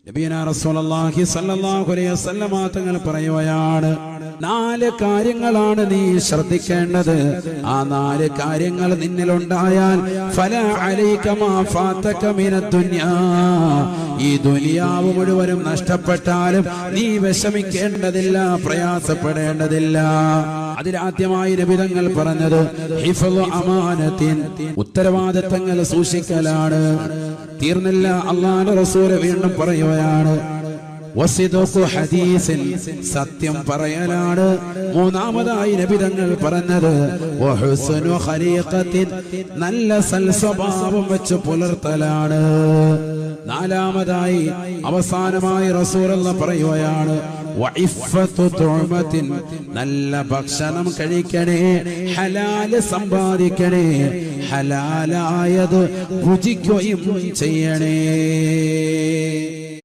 നബിയനാ റസൂലുള്ളാഹി സ്വല്ലല്ലാഹു അലൈഹി വസല്ലം തങ്ങൾ പറയുകയാണ്, 4 കാര്യങ്ങളാണ് നീ ശ്രദ്ധിക്കേണ്ടത്. ആ 4 കാര്യങ്ങൾ നിന്നിലുണ്ടായാൽ ഫലാ അലൈക മാ ഫാതക മിനദ് ദുനിയാ, ഈ ദുനിയാവ് മുഴുവനും നഷ്ടപ്പെട്ടാലും നീ വിഷമിക്കേണ്ടതില്ല, പ്രയാസപ്പെടേണ്ടതില്ല. അതിലാദ്യമായി നബി തങ്ങൾ പറഞ്ഞത് ഹിഫ്ളു അമാനത്തിൻ, ഉത്തരവാദിത്തങ്ങൾ സൂക്ഷിക്കലാണ്. തീർന്നില്ല, അല്ലാഹുവിന്റെ റസൂൽ വീണ്ടും പറയുകയാണ് വസിദഖു ഹദീസിൻ, സത്യം പറയലാണ്. മൂന്നാമതായി നബി തങ്ങൾ പറഞ്ഞത് വഹുസ്നു ഖലീഖത്തിൻ, നല്ല സൽസ്വഭാവം വെച്ച് പുലർത്തലാണ്. നാലാമതായി അവസാനമായി റസൂലുള്ളാഹി പറയുകയാണ് വഇഫ്ഫത്തു തുഅമത്തിൻ, നല്ല ഭക്ഷണം കഴിക്കണേ, ഹലാല് സമ്പാദിക്കണേ, ഹലാലായത് ഭുജിക്കുകയും ചെയ്യണേ.